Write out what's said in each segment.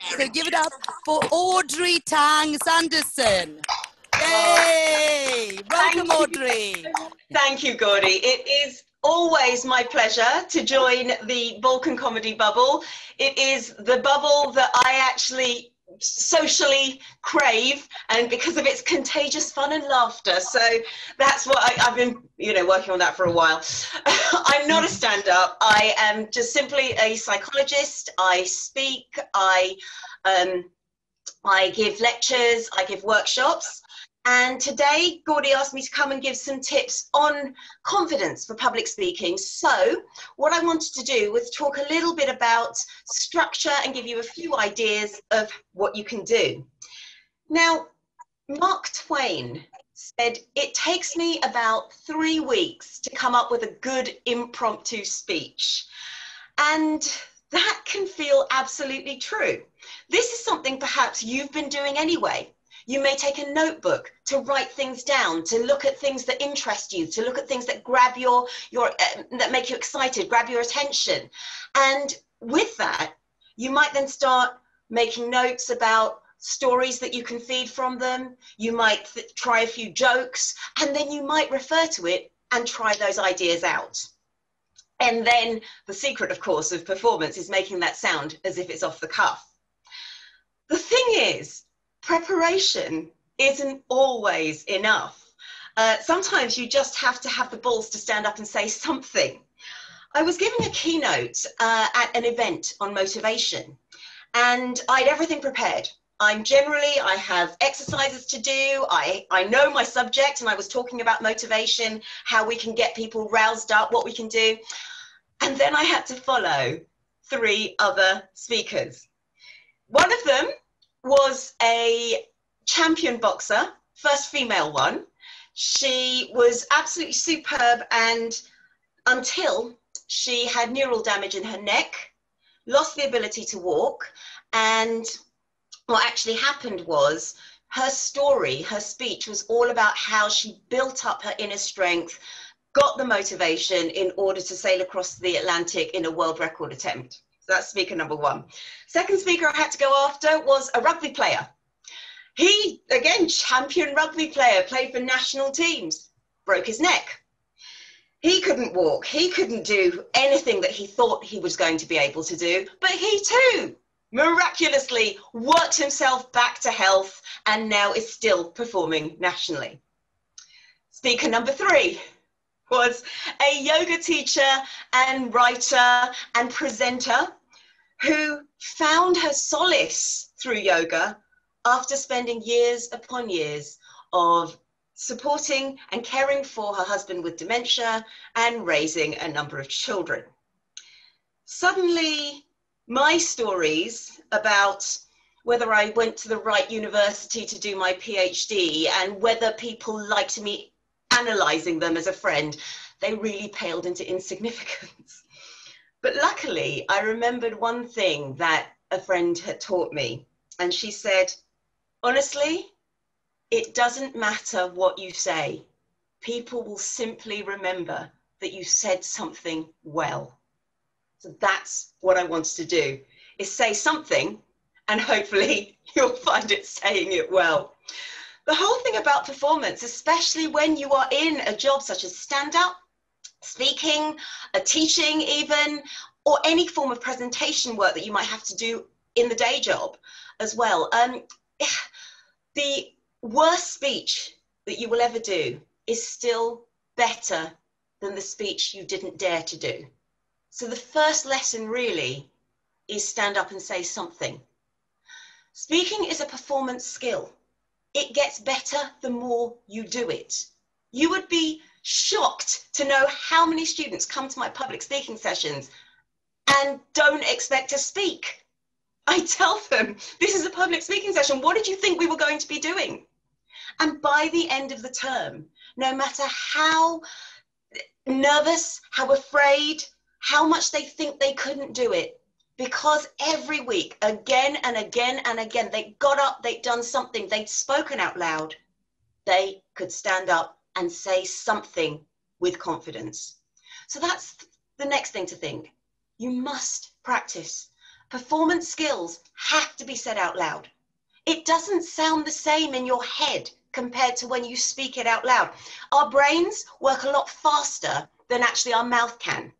So give it up for Audrey Tang Sanderson. Yay! Welcome, Audrey. Thank you, Gauri. It is always my pleasure to join the Balkan comedy bubble. It is the bubble that I actually socially crave, and because of its contagious fun and laughter. So that's what I've been, working on that for a while. I'm not a stand-up. I am just simply a psychologist. I speak, I give lectures, I give workshops. And today, Gauri asked me to come and give some tips on confidence for public speaking. So what I wanted to do was talk a little bit about structure and give you a few ideas of what you can do. Now, Mark Twain said, "It takes me about 3 weeks to come up with a good impromptu speech." And that can feel absolutely true. This is something perhaps you've been doing anyway. You may take a notebook to write things down, to look at things that interest you, to look at things that grab that make you excited, grab your attention. And with that, you might then start making notes about stories that you can feed from them. You might try a few jokes, and then you might refer to it and try those ideas out. And then the secret, of course, of performance is making that sound as if it's off the cuff. The thing is, preparation isn't always enough. Sometimes you just have to have the balls to stand up and say something. I was giving a keynote at an event on motivation, and I had everything prepared. I have exercises to do. I know my subject, and I was talking about motivation, how we can get people roused up, what we can do. And then I had to follow 3 other speakers. One of them was a champion boxer, first female one. She was absolutely superb, and until she had neural damage in her neck, lost the ability to walk, and what actually happened was her story, her speech was all about how she built up her inner strength, got the motivation in order to sail across the Atlantic in a world record attempt. So that's speaker number 1. Second speaker I had to go after was a rugby player. He, again, champion rugby player, played for national teams, broke his neck. He couldn't walk. He couldn't do anything that he thought he was going to be able to do, but he too miraculously worked himself back to health and now is still performing nationally. Speaker number 3 was a yoga teacher and writer and presenter who found her solace through yoga after spending years upon years of supporting and caring for her husband with dementia and raising a number of children. Suddenly, my stories about whether I went to the right university to do my PhD and whether people liked me analysing them as a friend, they really paled into insignificance. But luckily, I remembered one thing that a friend had taught me, and she said, honestly, it doesn't matter what you say. People will simply remember that you said something well. So that's what I wanted to do, is say something, and hopefully you'll find it saying it well. The whole thing about performance, especially when you are in a job such as stand-up, speaking, teaching even, or any form of presentation work that you might have to do in the day job as well. The worst speech that you will ever do is still better than the speech you didn't dare to do. So the first lesson really is stand up and say something. Speaking is a performance skill. It gets better the more you do it. You would be shocked to know how many students come to my public speaking sessions and don't expect to speak. I tell them, this is a public speaking session. What did you think we were going to be doing? And by the end of the term, no matter how nervous, how afraid, how much they think they couldn't do it, because every week, again and again and again, they got up, they'd done something, they'd spoken out loud, they could stand up and say something with confidence. So that's the next thing to think. You must practice. Performance skills have to be said out loud. It doesn't sound the same in your head compared to when you speak it out loud. Our brains work a lot faster than actually our mouth can,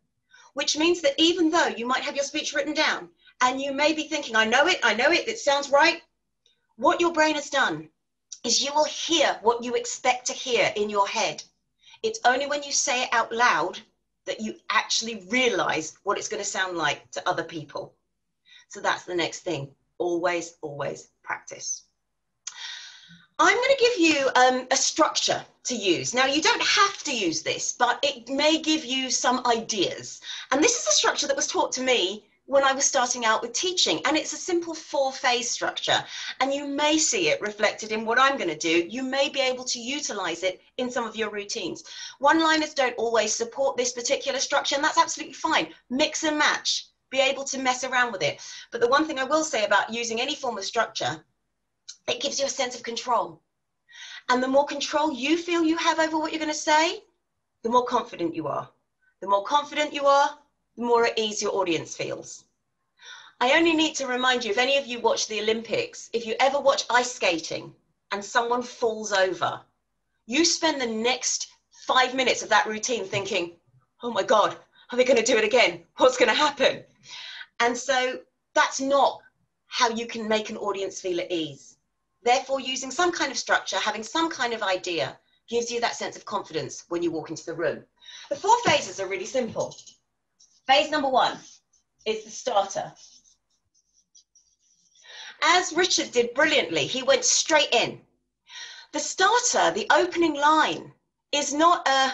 which means that even though you might have your speech written down and you may be thinking, I know it, it sounds right, what your brain has done is you will hear what you expect to hear in your head. It's only when you say it out loud that you actually realize what it's going to sound like to other people. So that's the next thing. Always, always practice. I'm going to give you a structure to use. Now, you don't have to use this, but it may give you some ideas. And this is a structure that was taught to me when I was starting out with teaching. And it's a simple 4-phase structure. And you may see it reflected in what I'm going to do. You may be able to utilize it in some of your routines. One-liners don't always support this particular structure, and that's absolutely fine. Mix and match. Be able to mess around with it. But the one thing I will say about using any form of structure, it gives you a sense of control. And the more control you feel you have over what you're going to say, the more confident you are. The more confident you are, the more at ease your audience feels. I only need to remind you, if any of you watch the Olympics, if you ever watch ice skating and someone falls over, you spend the next 5 minutes of that routine thinking, oh my God, are they going to do it again? What's going to happen? And so that's not how you can make an audience feel at ease. Therefore, using some kind of structure, having some kind of idea, gives you that sense of confidence when you walk into the room. The 4 phases are really simple. Phase number 1 is the starter. As Richard did brilliantly, he went straight in. The starter, the opening line, is not a,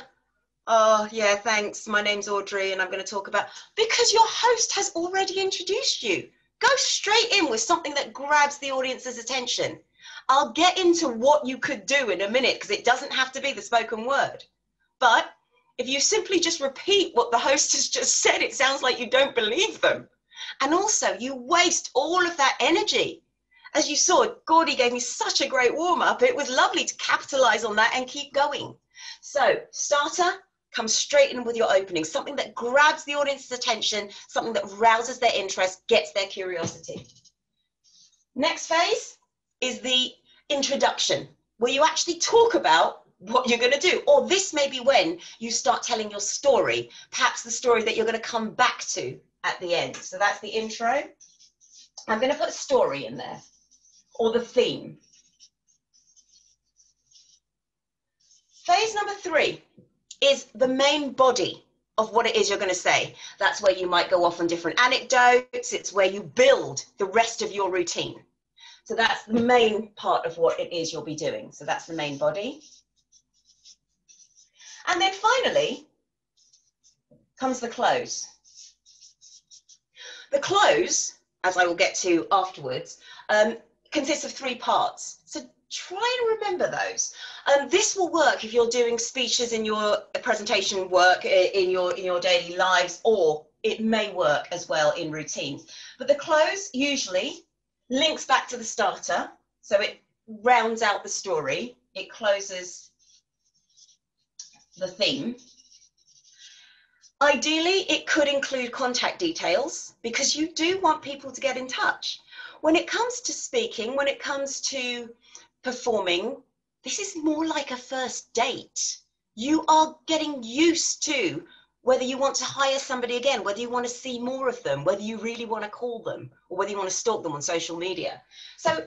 oh yeah, thanks, my name's Audrey and I'm going to talk about, because your host has already introduced you. Go straight in with something that grabs the audience's attention. I'll get into what you could do in a minute, because it doesn't have to be the spoken word. But if you simply just repeat what the host has just said, it sounds like you don't believe them. And also, you waste all of that energy. As you saw, Gordy gave me such a great warm-up. It was lovely to capitalize on that and keep going. So, starter, come straight in with your opening, something that grabs the audience's attention, something that rouses their interest, gets their curiosity. Next phase is the introduction, where you actually talk about what you're going to do. Or this may be when you start telling your story, perhaps the story that you're going to come back to at the end. So that's the intro. I'm going to put story in there, or the theme. Phase number 3 is the main body of what it is you're going to say. That's where you might go off on different anecdotes. It's where you build the rest of your routine. So that's the main part of what it is you'll be doing. So that's the main body. And then finally comes the close. The close, as I will get to afterwards, consists of 3 parts. So try and remember those. This will work if you're doing speeches in your presentation work, in your daily lives, or it may work as well in routines. But the close usually links back to the starter, so it rounds out the story, it closes the theme. Ideally, it could include contact details, because you do want people to get in touch. When it comes to speaking, when it comes to performing, this is more like a first date. You are getting used to whether you want to hire somebody again, whether you want to see more of them, whether you really want to call them, or whether you want to stalk them on social media. So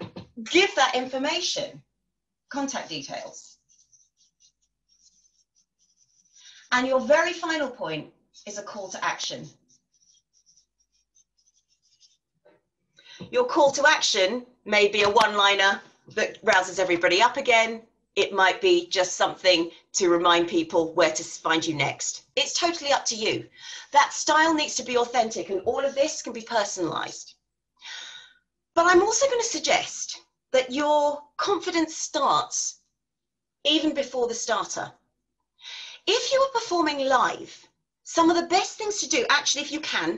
give that information, contact details. And your very final point is a call to action. Your call to action may be a one-liner that rouses everybody up again. It might be just something to remind people where to find you next. It's totally up to you. That style needs to be authentic, and all of this can be personalized. But I'm also going to suggest that your confidence starts even before the starter. If you are performing live, some of the best things to do, actually, if you can,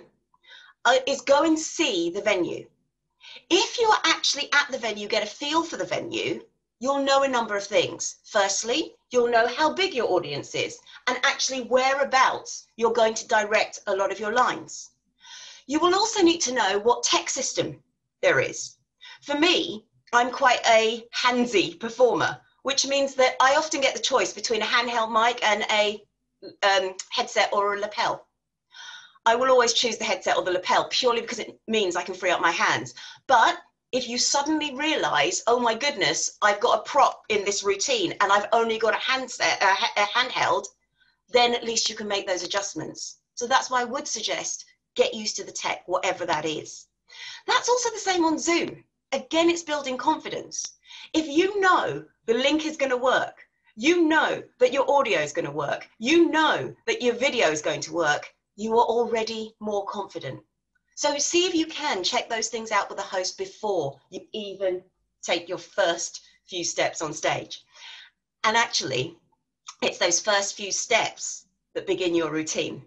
is go and see the venue. If you are actually at the venue, get a feel for the venue, you'll know a number of things. Firstly, you'll know how big your audience is and actually whereabouts you're going to direct a lot of your lines. You will also need to know what tech system there is. For me, I'm quite a handsy performer, which means that I often get the choice between a handheld mic and a headset or a lapel. I will always choose the headset or the lapel purely because it means I can free up my hands. But if you suddenly realize, oh my goodness, I've got a prop in this routine and I've only got a handheld, then at least you can make those adjustments. So that's why I would suggest get used to the tech, whatever that is. That's also the same on Zoom. Again, it's building confidence. If you know the link is going to work, you know that your audio is going to work, you know that your video is going to work, you are already more confident. So see if you can check those things out with the host before you even take your first few steps on stage. And actually, it's those first few steps that begin your routine.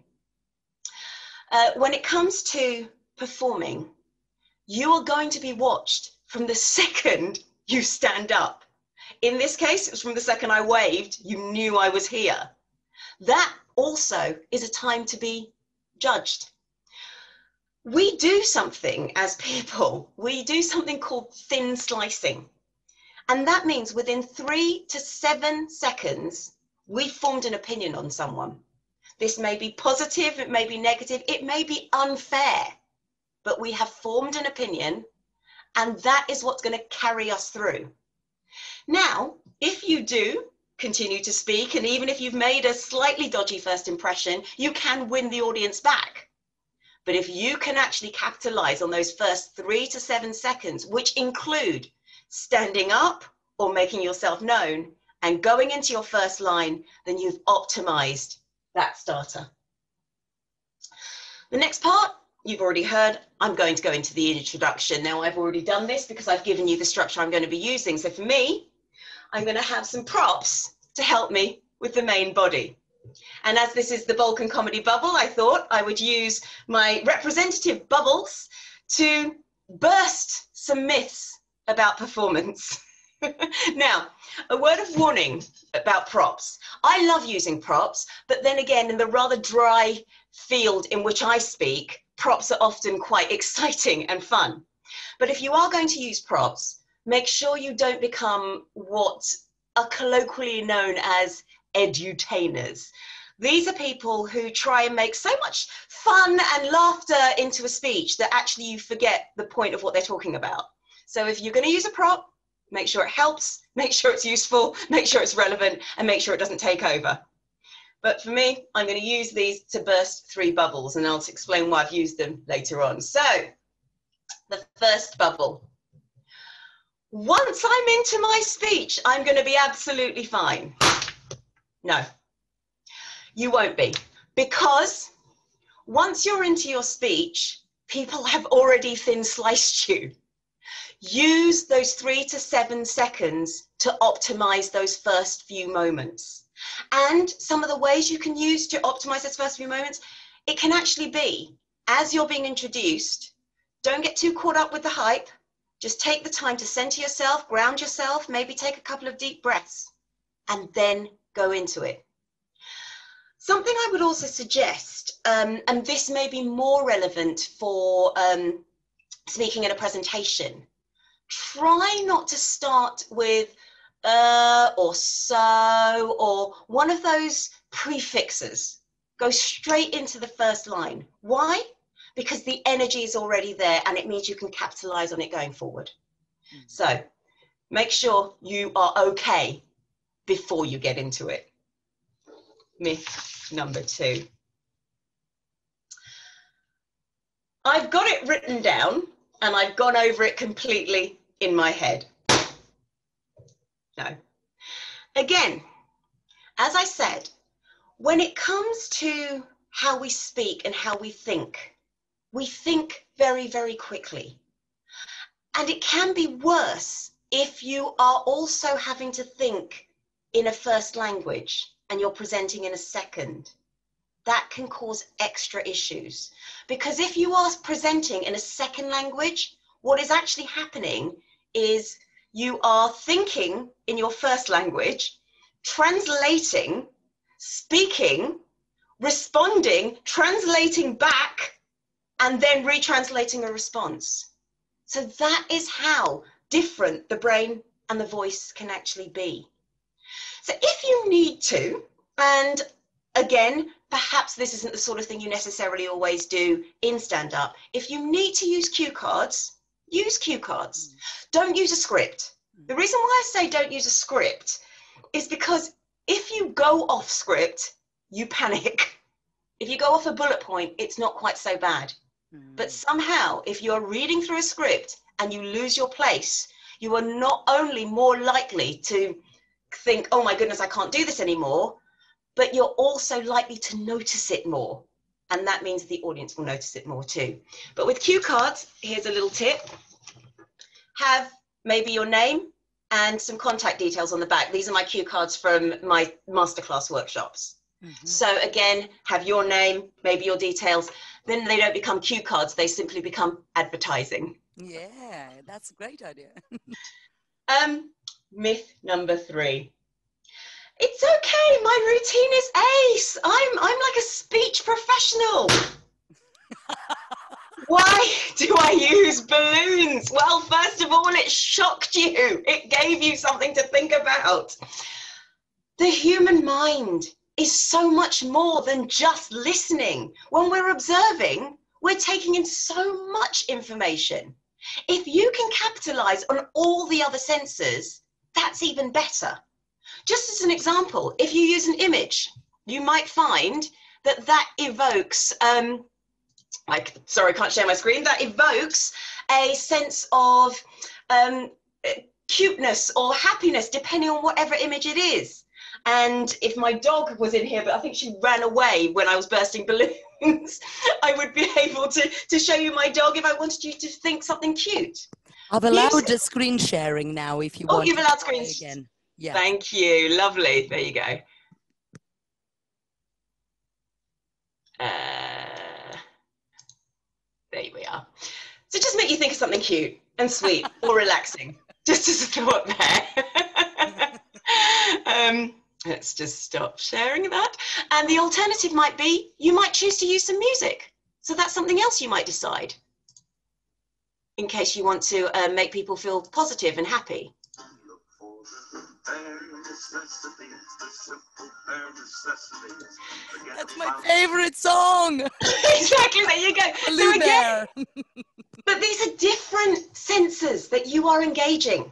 When it comes to performing, you are going to be watched from the second you stand up. In this case, it was from the second I waved, you knew I was here. That also is a time to be judged. We do something as people, we do something called thin slicing. And that means within 3 to 7 seconds, we formed an opinion on someone. This may be positive, it may be negative, it may be unfair, but we have formed an opinion, and that is what's going to carry us through. Now, if you do continue to speak, and even if you've made a slightly dodgy first impression, you can win the audience back. But if you can actually capitalize on those first 3 to 7 seconds, which include standing up or making yourself known and going into your first line, then you've optimized that starter. The next part, you've already heard, I'm going to go into the introduction. Now, I've already done this because I've given you the structure I'm going to be using. So for me, I'm going to have some props to help me with the main body. And as this is the Balkan comedy bubble, I thought I would use my representative bubbles to burst some myths about performance. Now, a word of warning about props. I love using props, but then again, in the rather dry field in which I speak, props are often quite exciting and fun. But if you are going to use props, make sure you don't become what are colloquially known as edutainers. These are people who try and make so much fun and laughter into a speech that actually you forget the point of what they're talking about. So if you're going to use a prop, make sure it helps, make sure it's useful, make sure it's relevant, and make sure it doesn't take over. But for me, I'm going to use these to burst 3 bubbles, and I'll explain why I've used them later on. So, the first bubble. Once I'm into my speech, I'm going to be absolutely fine. No, you won't be. Because once you're into your speech, people have already thin sliced you. Use those 3 to 7 seconds to optimize those first few moments. And some of the ways you can use to optimize those first few moments, it can actually be, as you're being introduced, don't get too caught up with the hype. Just take the time to center yourself, ground yourself, maybe take a couple of deep breaths, and then go into it. Something I would also suggest, and this may be more relevant for speaking in a presentation, try not to start with or so, or one of those prefixes. Go straight into the first line. Why? Because the energy is already there and it means you can capitalize on it going forward. So make sure you are okay before you get into it. Myth number 2. I've got it written down and I've gone over it completely in my head. No. Again, as I said, when it comes to how we speak and how we think very, very quickly. And it can be worse if you are also having to think in a first language and you're presenting in a second. That can cause extra issues. Because if you are presenting in a second language, what is actually happening is you are thinking in your first language, translating, speaking, responding, translating back, and then retranslating a response. So that is how different the brain and the voice can actually be. So if you need to, and again, perhaps this isn't the sort of thing you necessarily always do in stand-up, if you need to use cue cards, use cue cards. Don't use a script. The reason why I say don't use a script is because if you go off script, you panic. If you go off a bullet point, it's not quite so bad. But somehow, if you're reading through a script and you lose your place, you are not only more likely to think, oh my goodness, I can't do this anymore, but you're also likely to notice it more. And that means the audience will notice it more too. But with cue cards, here's a little tip. Have maybe your name and some contact details on the back. These are my cue cards from my masterclass workshops. So again, have your name, maybe your details. Then they don't become cue cards, they simply become advertising. Yeah, that's a great idea. Myth number 3. It's okay, my routine is ace. I'm like a speech professional. Why do I use balloons? Well, first of all, it shocked you. It gave you something to think about. The human mind is so much more than just listening. When we're observing, we're taking in so much information. If you can capitalize on all the other senses, that's even better. Just as an example, if you use an image, you might find that that evokes, sorry, I can't share my screen, that evokes a sense of cuteness or happiness, depending on whatever image it is. And if my dog was in here, but I think she ran away when I was bursting balloons, I would be able to show you my dog if I wanted you to think something cute. I've allowed the screen sharing now if you want. Oh, you've allowed screen again. Yeah. Thank you. Lovely. There you go. There we are. So just make you think of something cute and sweet or relaxing, just as a thought there. Let's just stop sharing that. And the alternative might be, you might choose to use some music. So that's something else you might decide, in case you want to make people feel positive and happy. That's my favorite song. Exactly, there you go. So again, but these are different senses that you are engaging.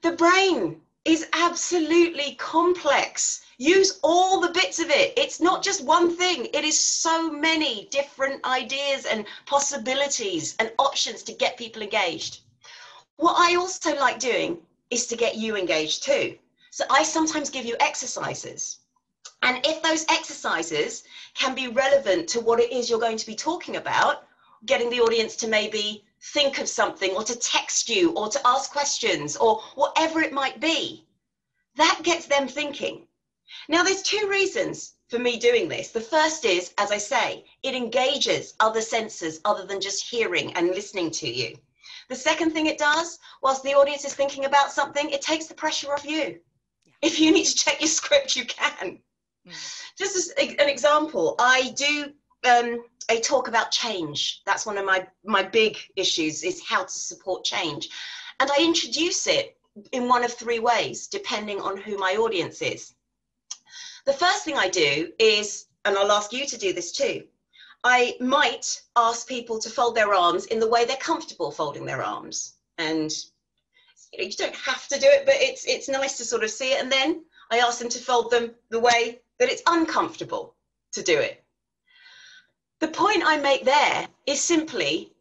The brain is absolutely complex. Use all the bits of it. It's not just one thing. It is so many different ideas and possibilities and options to get people engaged. What I also like doing is to get you engaged too. So I sometimes give you exercises. And if those exercises can be relevant to what it is you're going to be talking about, getting the audience to maybe think of something or to text you or to ask questions or whatever it might be, that gets them thinking. Now, there's 2 reasons for me doing this. The first is, as I say, it engages other senses other than just hearing and listening to you. The second thing it does, whilst the audience is thinking about something, it takes the pressure off you. If you need to check your script, you can. Just as an example, I do a talk about change. That's one of my big issues, is how to support change. And I introduce it in one of 3 ways, depending on who my audience is. The first thing I do is, and I'll ask you to do this too, I might ask people to fold their arms in the way they're comfortable folding their arms. And you don't have to do it, but it's nice to sort of see it. And then I ask them to fold them the way that it's uncomfortable to do it. The point I make there is simply,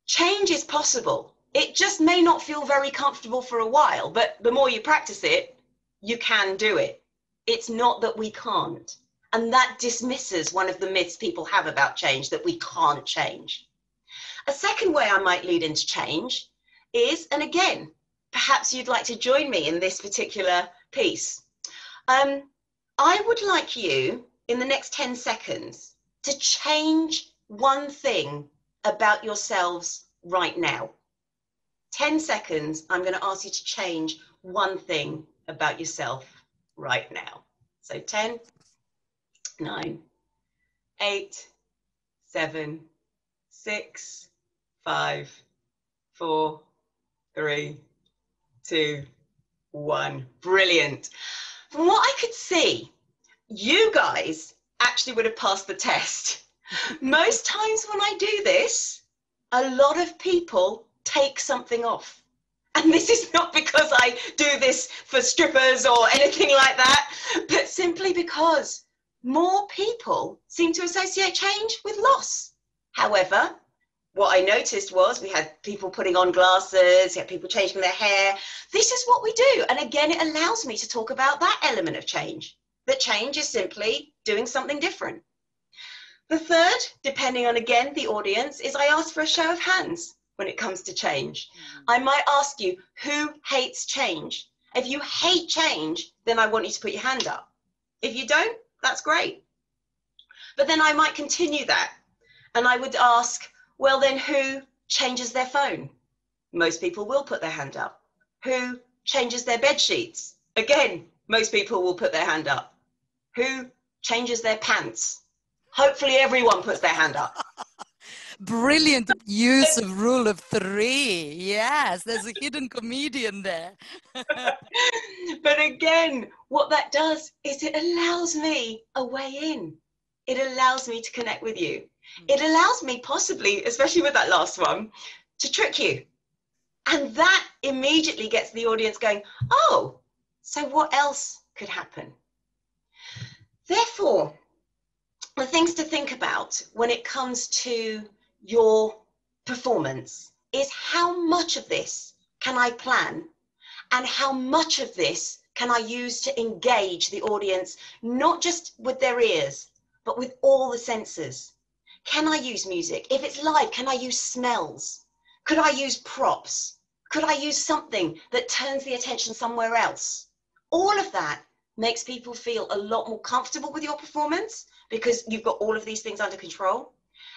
change is possible. It just may not feel very comfortable for a while, but the more you practice it, you can do it. It's not that we can't. And that dismisses one of the myths people have about change, that we can't change. A second way I might lead into change is, and again, perhaps you'd like to join me in this particular piece. I would like you, in the next 10 seconds, to change one thing about yourselves right now. 10 seconds, I'm going to ask you to change one thing about yourself right now. So 10, 9, 8, 7, 6, 5, 4, 3, 2, 1. Brilliant. From what I could see, you guys actually would have passed the test. Most times when I do this, a lot of people take something off. And this is not because I do this for strippers or anything like that, but simply because more people seem to associate change with loss. However, what I noticed was we had people putting on glasses, we had people changing their hair. This is what we do. And again, it allows me to talk about that element of change. That change is simply doing something different. The third, depending on, again, the audience, is I ask for a show of hands when it comes to change. I might ask you, who hates change? If you hate change, then I want you to put your hand up. If you don't, that's great. But then I might continue that. And I would ask, well, then who changes their phone? Most people will put their hand up. Who changes their bed sheets? Again, most people will put their hand up. Who changes their pants? Hopefully everyone puts their hand up. Brilliant use of rule of 3. Yes, there's a hidden comedian there. But again, what that does is it allows me a way in. It allows me to connect with you. It allows me possibly, especially with that last one, to trick you. And that immediately gets the audience going, oh, so what else could happen? Therefore, the things to think about when it comes to your performance is how much of this can I plan and how much of this can I use to engage the audience, not just with their ears, but with all the senses. Can I use music? If it's live, can I use smells? Could I use props? Could I use something that turns the attention somewhere else? All of that makes people feel a lot more comfortable with your performance because you've got all of these things under control.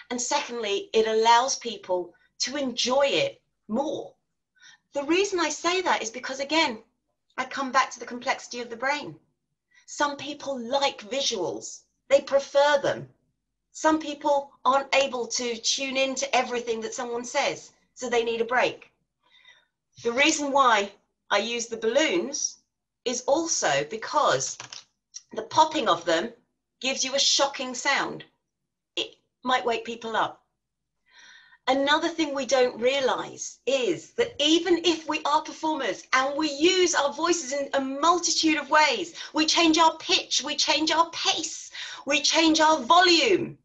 And secondly, it allows people to enjoy it more. The reason I say that is because, again, I come back to the complexity of the brain. Some people like visuals. They prefer them. Some people aren't able to tune into everything that someone says, so they need a break. The reason why I use the balloons is also because the popping of them gives you a shocking sound. It might wake people up. Another thing we don't realize is that even if we are performers and we use our voices in a multitude of ways, we change our pitch, we change our pace, we change our volume,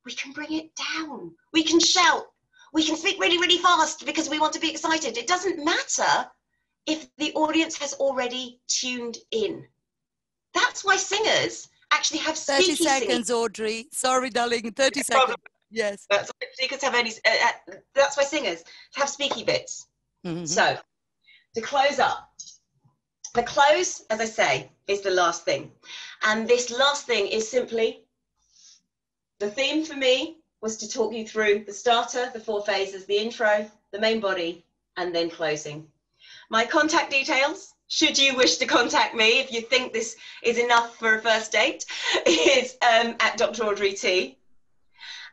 we can bring it down. We can shout. We can speak really, really fast because we want to be excited. It doesn't matter if the audience has already tuned in. That's why singers actually have 30 speaky seconds, singing. Audrey. Sorry, darling. 30 seconds. Yes. That's why singers have that's why singers have speaky bits. Mm-hmm. So, to close up, the close, as I say, is the last thing. And this last thing is simply, the theme for me was to talk you through the starter, the 4 phases, the intro, the main body, and then closing. My contact details, should you wish to contact me, if you think this is enough for a first date, is at Dr Audrey T.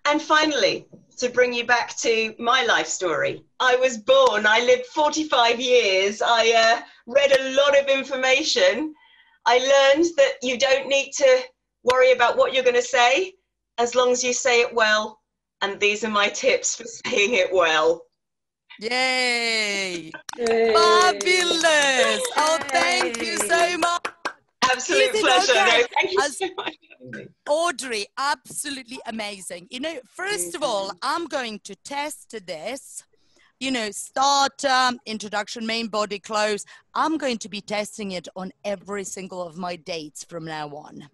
And finally, to bring you back to my life story, I was born, I lived 45 years, I read a lot of information. I learned that you don't need to worry about what you're going to say, as long as you say it well. And these are my tips for saying it well. Yay! Fabulous! Oh, thank you so much. Absolute pleasure. Okay? No, thank you so much. Audrey, absolutely amazing. You know, first of all, I'm going to test this. You know, starter, introduction, main body, close. I'm going to be testing it on every single of my dates from now on.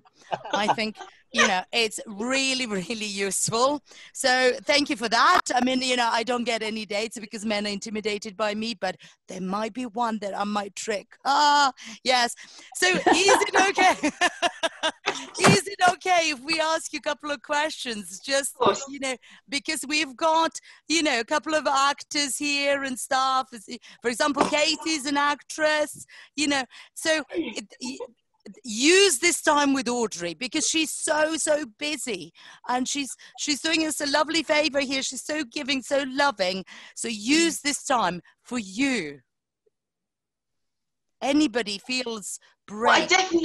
I think, you know, it's really, really useful. So thank you for that. I mean, you know, I don't get any dates because men are intimidated by me, but there might be one that I might trick. Ah, yes. So is it okay? Is it okay if we ask you a couple of questions? Just, you know, because we've got, you know, a couple of actors here and stuff. For example, Katie's an actress, you know, so use this time with Audrey, because she's so busy, and she's doing us a lovely favor here. She's so giving, so loving. So use this time for you. Anybody feels brave. Well,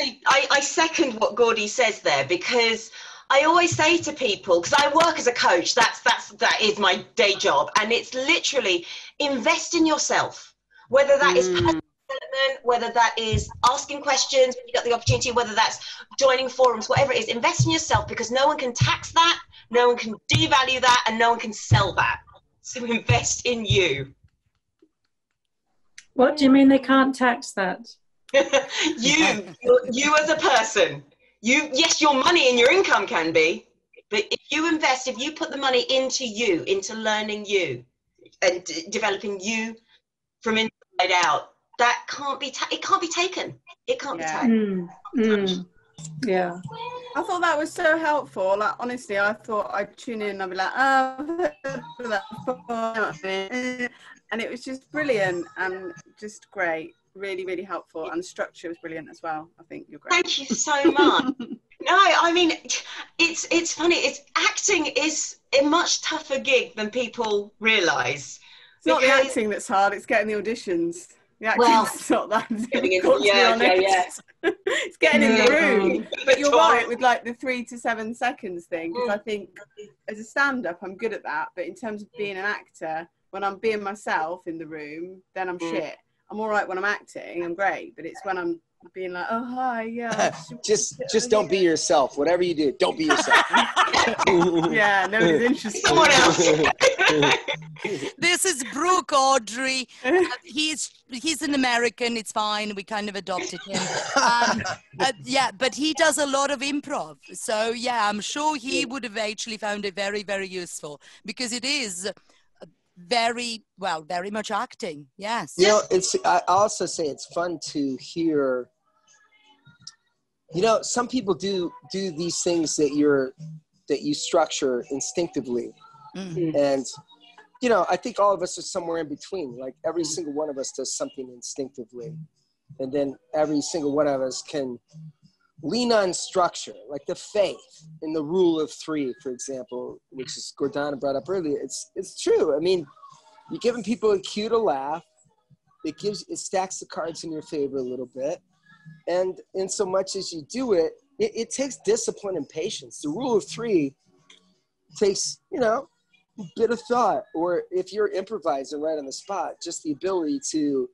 I second what Gordy says there, because I always say to people, because I work as a coach, that is my day job, and it's literally invest in yourself, whether that is personal development, whether that is asking questions when you got the opportunity, whether that's joining forums, whatever it is, invest in yourself, because no one can tax that, no one can devalue that, and no one can sell that. So invest in you. What do you mean they can't tax that? you as a person. Yes, your money and your income can be, but if you invest, if you put the money into you, into learning you and developing you from inside out, that can't be it can't be taken. It can't be taken. Yeah. I thought that was so helpful. Like, honestly, I thought I'd tune in and I'd be like, oh, I've heard of that before. And it was just brilliant and just great. Really, really helpful. And the structure was brilliant as well. I think you're great. Thank you so much. No, I mean, it's funny. Acting is a much tougher gig than people realise. It's not the acting that's hard, it's getting the auditions. The acting's not that. It's getting in the room. But you're right with like the 3 to 7 seconds thing, because I think as a stand-up I'm good at that, but in terms of being an actor, when I'm being myself in the room, then I'm shit. I'm all right when I'm acting, I'm great, but it's when I'm being like, oh hi, yeah. just don't be yourself. Whatever you do, don't be yourself. Yeah, nobody's interested. Someone else. This is Brooke, Audrey. He's an American. It's fine. We kind of adopted him. Yeah, but he does a lot of improv. So yeah, I'm sure he would have actually found it very, very useful, because it is very much acting. Yes. You know, I also say it's fun to hear. You know, some people do these things that you structure instinctively, and you know, I think all of us are somewhere in between. Like every single one of us does something instinctively, and then every single one of us can lean on structure, like the faith in the rule of 3, for example, which is Gordana brought up earlier. It's true. I mean, you're giving people a cue to laugh. It stacks the cards in your favor a little bit. And in so much as you do it, it takes discipline and patience. The rule of 3 takes, you know, a bit of thought. Or if you're improvising right on the spot, just the ability to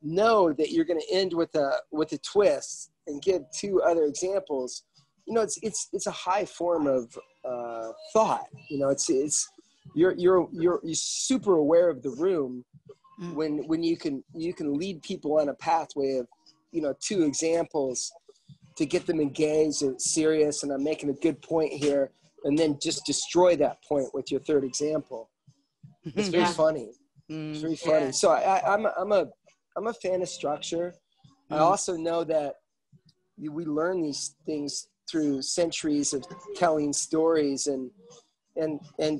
know that you're going to end with a twist and give 2 other examples. You know, it's a high form of thought. You know, you're super aware of the room when you can lead people on a pathway of, you know, 2 examples to get them engaged and serious, and I'm making a good point here, and then just destroy that point with your 3rd example. It's very funny. It's very funny. Yeah. So I'm a fan of structure. I also know that we learn these things through centuries of telling stories, and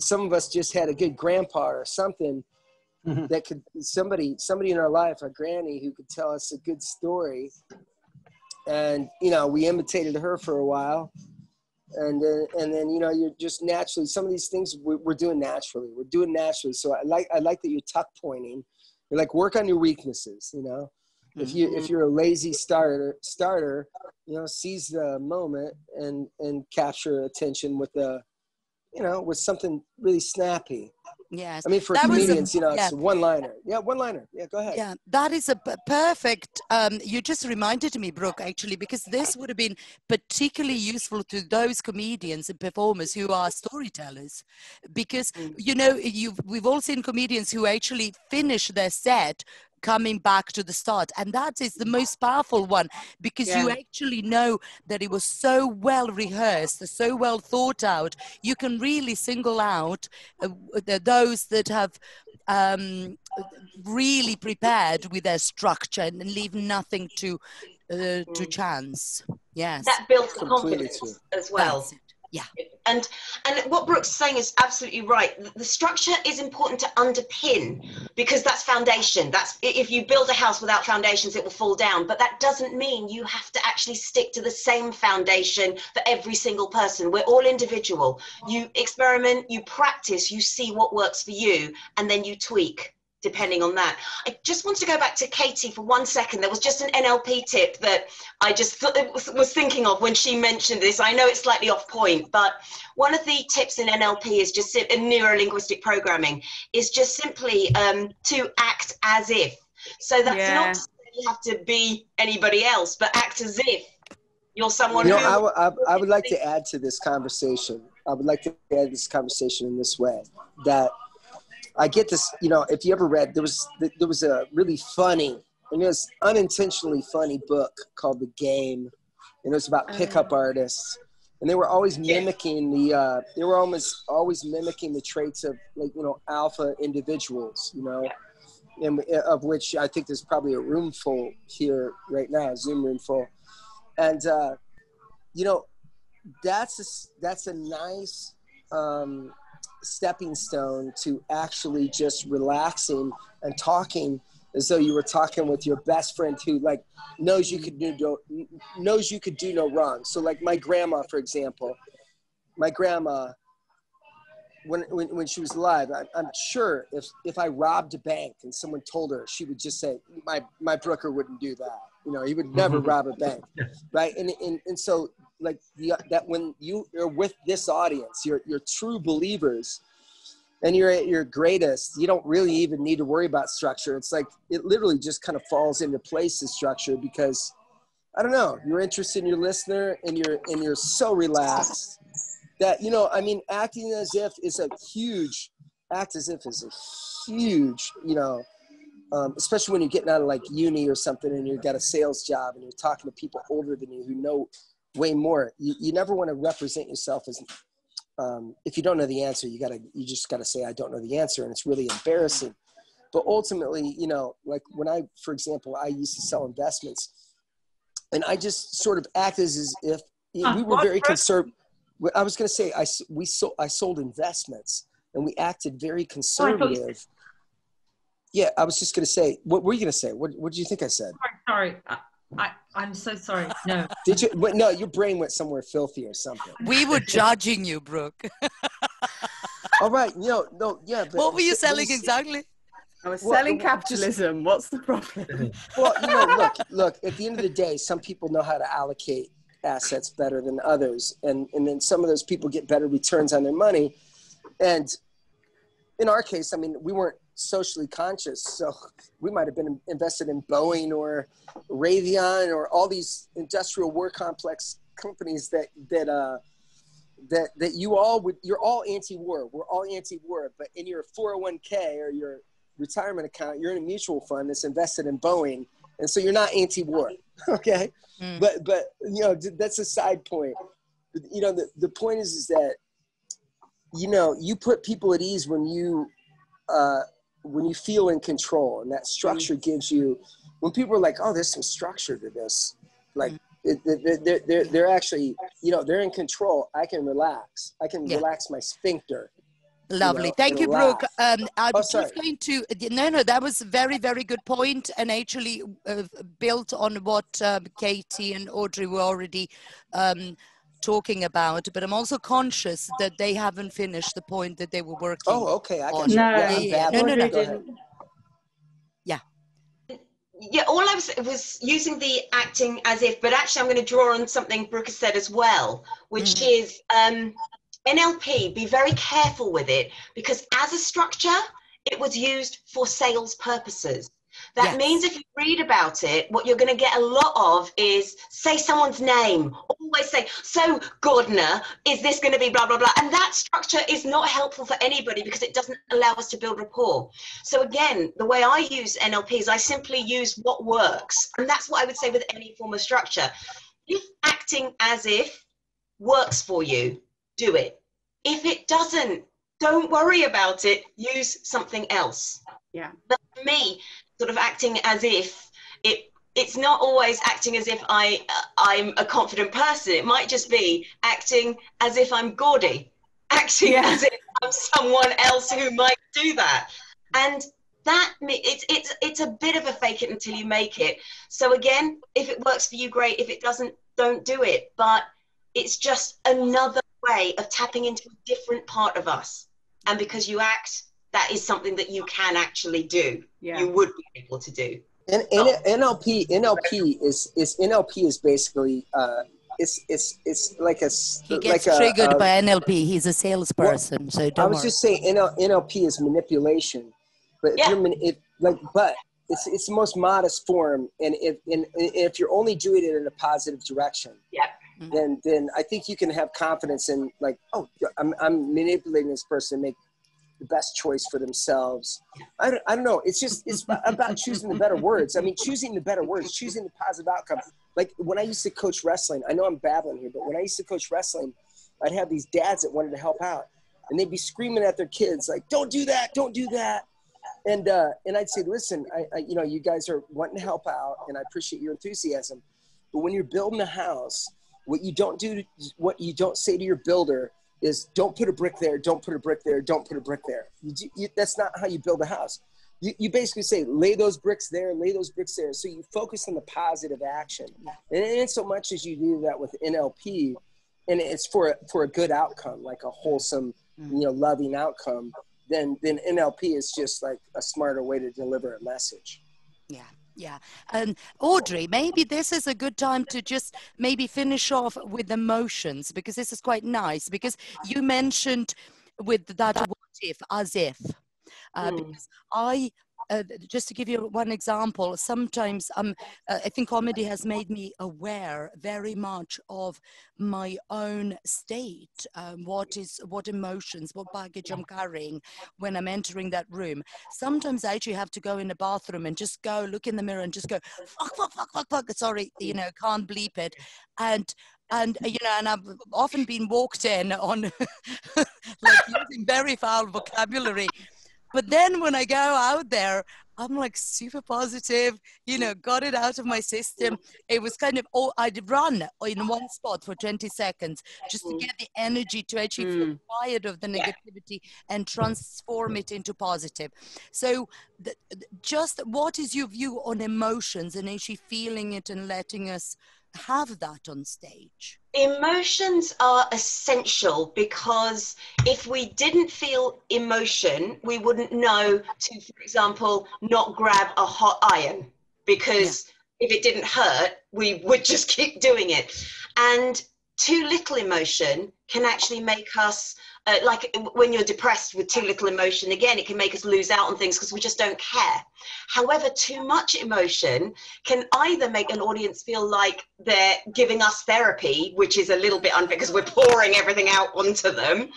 some of us just had a good grandpa or something that could, somebody in our life, a granny who could tell us a good story. And, you know, we imitated her for a while. And then, you know, you're just naturally, some of these things we're doing naturally. We're doing naturally. So I like that you're tuck pointing. You're like, work on your weaknesses, you know. If you're a lazy starter, you know, seize the moment and capture attention with with something really snappy. Yes. I mean, for comedians, you know, it's a one-liner. Yeah, one-liner. Yeah, go ahead. Yeah, that is a perfect, you just reminded me, Brooke, actually, because this would have been particularly useful to those comedians and performers who are storytellers. Because, you know, we've all seen comedians who actually finish their set coming back to the start, and that is the most powerful one, because you actually know that it was so well rehearsed, so well thought out. You can really single out those that have really prepared with their structure and leave nothing to chance. Yes, that builds confidence as well. Yeah. And what Brooke's saying is absolutely right. The structure is important to underpin, because that's foundation. That's, if you build a house without foundations, it will fall down. But that doesn't mean you have to actually stick to the same foundation for every single person. We're all individual. You experiment, you practice, you see what works for you, and then you tweak depending on that. I just want to go back to Katie for 1 second. There was just an NLP tip that I just was thinking of when she mentioned this. I know it's slightly off point, but one of the tips in NLP is just in neuro-linguistic programming is just simply to act as if. So that's not to say you have to be anybody else, but act as if you're someone You know, who... I would like to add to this conversation. I would like to add this conversation in this way, that I get this, you know, if you ever read, there was a really funny, and it was unintentionally funny book called The Game, and it was about pickup artists, and they were always mimicking always mimicking the traits of, like, you know, alpha individuals, you know, and of which I think there's probably a room full here right now, a Zoom room full, and you know, that's a nice stepping stone to actually just relaxing and talking as though you were talking with your best friend who, like, knows you could do no wrong. So, like, my grandma, for example, when she was alive, I'm sure if I robbed a bank and someone told her, she would just say, my Brooker wouldn't do that. You know, he would never rob a bank, right? And so, like, that when you're with this audience, you're true believers, and you're at your greatest, you don't really even need to worry about structure. It's like, it literally just kind of falls into place as structure, because, I don't know, you're interested in your listener, and you're so relaxed that, you know, I mean, acting as if is a huge, you know, especially when you're getting out of, like, uni or something, and you've got a sales job and you're talking to people older than you who know way more. You never want to represent yourself as, if you don't know the answer, you just gotta say, I don't know the answer, and it's really embarrassing. But ultimately, you know, like, when for example, I used to sell investments, and I just sort of acted as if we were very conservative. I was going to say, I sold investments, and we acted very conservative. Yeah, I was just going to say, what were you going to say? What did you think I said? Sorry. I'm so sorry. No. Did you? No, your brain went somewhere filthy or something. We were judging you, Brooke. All right. No, yeah. But what were you selling exactly? I was selling capitalism. What's the problem? Well, you know, look. At the end of the day, some people know how to allocate assets better than others, and then some of those people get better returns on their money. And in our case, I mean, we weren't socially conscious, so we might have been invested in Boeing or Raytheon or all these industrial war complex companies that you're all anti-war. We're all anti-war, but in your 401k or your retirement account, you're in a mutual fund that's invested in Boeing, and so you're not anti-war. Okay. But you know, that's a side point. You know, the point is that, you know, you put people at ease when you feel in control, and that structure gives you, when people are like, oh, there's some structure to this, like they're actually, you know, they're in control. I can relax. I can relax my sphincter. Lovely. You know, Thank you, Brooke. I was sorry. just going to, no, that was a very, very good point, and actually built on what Katie and Audrey were already talking about, but I'm also conscious that they haven't finished the point that they were working on. Oh, okay. I got on. you. No. Go ahead. Yeah, all I was using the acting as if, but actually I'm going to draw on something Brooke has said as well, which is NLP, be very careful with it, because as a structure, it was used for sales purposes. That means if you read about it, what you're going to get a lot of is say someone's name. Always say, so Gardner, is this going to be blah, blah, blah. And that structure is not helpful for anybody because it doesn't allow us to build rapport. So again, the way I use NLP is I simply use what works. And that's what I would say with any form of structure. If acting as if works for you, do it. If it doesn't, don't worry about it. Use something else. Yeah. But for me, sort of acting as if it's not always acting as if I'm a confident person. It might just be acting as if I'm gaudy, acting as if I'm someone else who might do that. And that it's a bit of a fake it until you make it. So again, if it works for you, great. If it doesn't, don't do it. But it's just another way of tapping into a different part of us. And because you act, that is something that you can actually do. You would be able to do. And NLP is basically it's like a he gets triggered by NLP. He's a salesperson, so don't I was just saying NLP is manipulation, but but it's the most modest form, and if you're only doing it in a positive direction, then I think you can have confidence in like, oh, I'm manipulating this person to make the best choice for themselves. I don't know. It's about choosing the better words. I mean, choosing the better words, choosing the positive outcome. Like when I used to coach wrestling, I know I'm babbling here, but when I used to coach wrestling, I'd have these dads that wanted to help out, and they'd be screaming at their kids like, "Don't do that! Don't do that!" And I'd say, "Listen, I you guys are wanting to help out, and I appreciate your enthusiasm, but when you're building a house, what you don't say to your builder is don't put a brick there, don't put a brick there, don't put a brick there. That's not how you build a house. You basically say, lay those bricks there, lay those bricks there. So you focus on the positive action. And in so much as you do that with NLP, and it's for a good outcome, like a wholesome, loving outcome, then NLP is just like a smarter way to deliver a message. Yeah. And Audrey, maybe this is a good time to just maybe finish off with emotions, because this is quite nice, because you mentioned with that what if, as if, because just to give you one example, sometimes I think comedy has made me aware very much of my own state, what emotions, what baggage I'm carrying when I'm entering that room. Sometimes I actually have to go in the bathroom and just go look in the mirror and just go, fuck, sorry, can't bleep it. And and I've often been walked in on like using very foul vocabulary. But then when I go out there, I'm like super positive, got it out of my system. It was kind of, I'd run in one spot for 20 seconds just to get the energy to actually feel tired of the negativity and transform it into positive. So just what is your view on emotions and actually feeling it and letting us have that on stage? Emotions are essential, because if we didn't feel emotion, we wouldn't know to, for example, not grab a hot iron, because if it didn't hurt, we would just keep doing it. And too little emotion can actually make us, like when you're depressed with too little emotion, again, it can make us lose out on things because we just don't care. However, too much emotion can either make an audience feel like they're giving us therapy, which is a little bit unfair because we're pouring everything out onto them,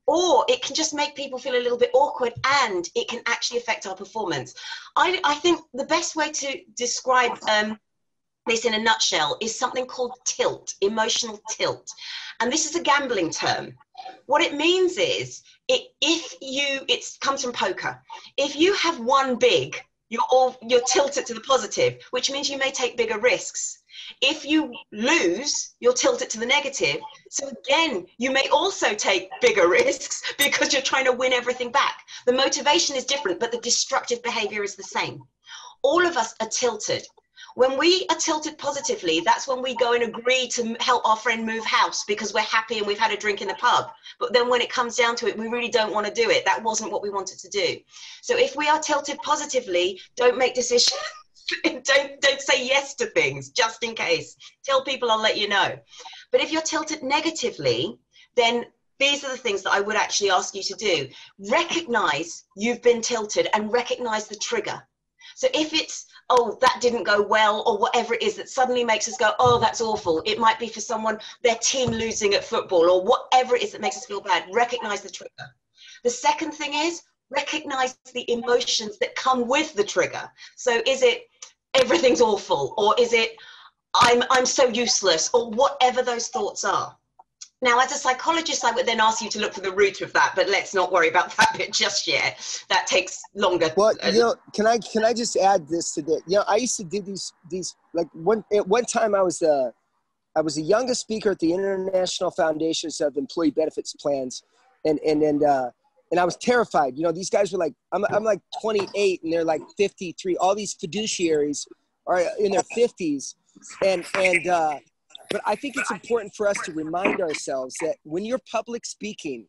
or it can just make people feel a little bit awkward, and it can actually affect our performance. I think the best way to describe this in a nutshell is something called tilt, emotional tilt. And this is a gambling term. What it means is, it comes from poker. If you have won big, you're tilted to the positive, which means you may take bigger risks. If you lose, you're tilted to the negative. So again, you may also take bigger risks because you're trying to win everything back. The motivation is different, but the destructive behavior is the same. All of us are tilted. When we are tilted positively, that's when we go and agree to help our friend move house because we're happy and we've had a drink in the pub. But then when it comes down to it, we really don't want to do it. That wasn't what we wanted to do. So if we are tilted positively, don't make decisions. don't say yes to things, just in case. Tell people, I'll let you know. But if you're tilted negatively, then these are the things that I would actually ask you to do. Recognize you've been tilted and recognize the trigger. So if it's, oh, that didn't go well, or whatever it is that suddenly makes us go, oh, that's awful. It might be for someone, their team losing at football, or whatever it is that makes us feel bad. Recognize the trigger. The second thing is recognize the emotions that come with the trigger. So is it everything's awful, or is it I'm so useless, or whatever those thoughts are. Now, as a psychologist, I would then ask you to look for the root of that, but let's not worry about that bit just yet. That takes longer. Well, can I just add this to that? I used to do these like at one time I was the youngest speaker at the International Foundations of Employee Benefits Plans, and I was terrified. These guys were like, I'm like 28 and they're like 53. All these fiduciaries are in their 50s, but I think it's important for us to remind ourselves that when you're public speaking,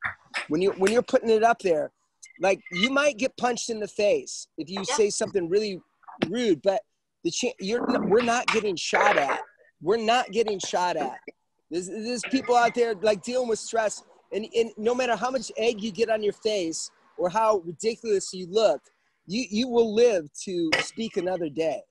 when you're putting it up there, like you might get punched in the face if you say something really rude, but we're not getting shot at. We're not getting shot at. There's people out there like dealing with stress, and no matter how much egg you get on your face or how ridiculous you look, you will live to speak another day.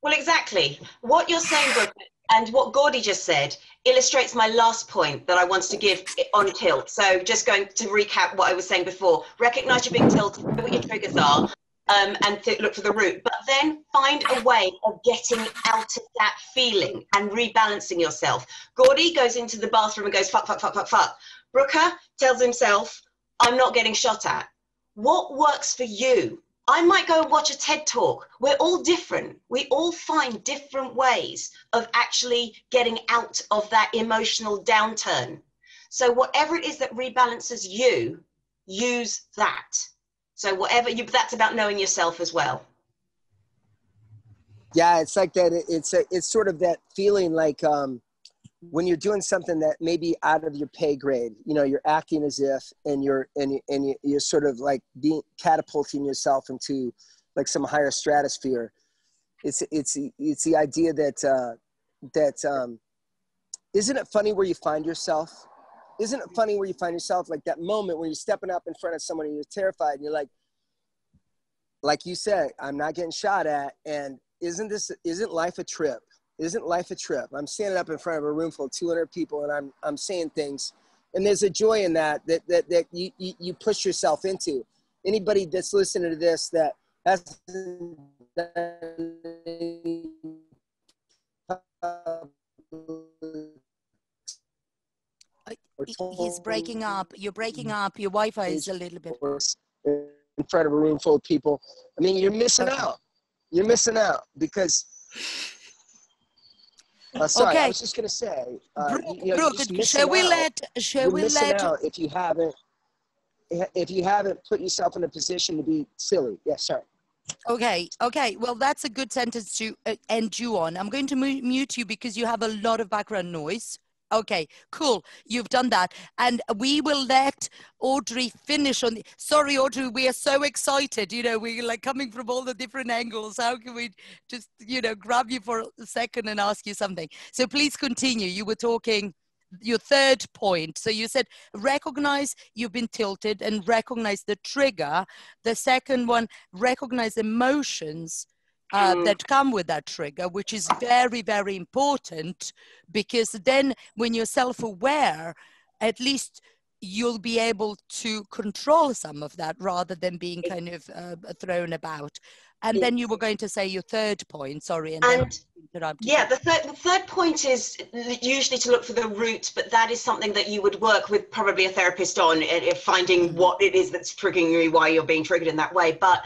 Well, exactly. What you're saying, Brooke, and what Gordy just said illustrates my last point that I wanted to give on tilt. So just going to recap what I was saying before, recognize you're being tilted, know what your triggers are, and look for the root, but then find a way of getting out of that feeling and rebalancing yourself. Gordy goes into the bathroom and goes, fuck, fuck, fuck, fuck, fuck. Brooker tells himself, I'm not getting shot at. What works for you? I might go and watch a TED talk. We're all different. We all find different ways of actually getting out of that emotional downturn. So whatever it is that rebalances you, use that. So whatever that's about knowing yourself as well. Yeah, it's like that. It's sort of that feeling like when you're doing something that may be out of your pay grade, you're acting as if, and you're sort of like catapulting yourself into like some higher stratosphere. It's the idea that isn't it funny where you find yourself? Isn't it funny where you find yourself, like that moment when you're stepping up in front of someone and you're terrified and you're like you said, I'm not getting shot at. And isn't life a trip? Isn't life a trip? I'm standing up in front of a room full of 200 people and I'm saying things, and there's a joy in that you push yourself into. Anybody that's listening to this that hasn't done He's breaking up. You're breaking up. Your Wi-Fi is a little bit. In front of a room full of people. I mean, you're missing out. You're missing out because. Sorry, Okay. I was just going to say. Brooke, shall we let? Out if you haven't put yourself in a position to be silly. Yeah, sorry. Okay. Well, that's a good sentence to end you on. I'm going to mute you because you have a lot of background noise. Okay, cool. You've done that. And we will let Audrey finish on sorry, Audrey, we are so excited. We're like coming from all the different angles. How can we just, grab you for a second and ask you something? So please continue. You were talking your third point. So you said recognize you've been tilted and recognize the trigger. The second one, recognize emotions that come with that trigger, which is very, very important, because then when you're self-aware, at least you'll be able to control some of that rather than being kind of thrown about. And then you were going to say your third point, sorry. And yeah, the third point is usually to look for the root, but that is something that you would work with probably a therapist on, finding what it is that's triggering you, why you're being triggered in that way. But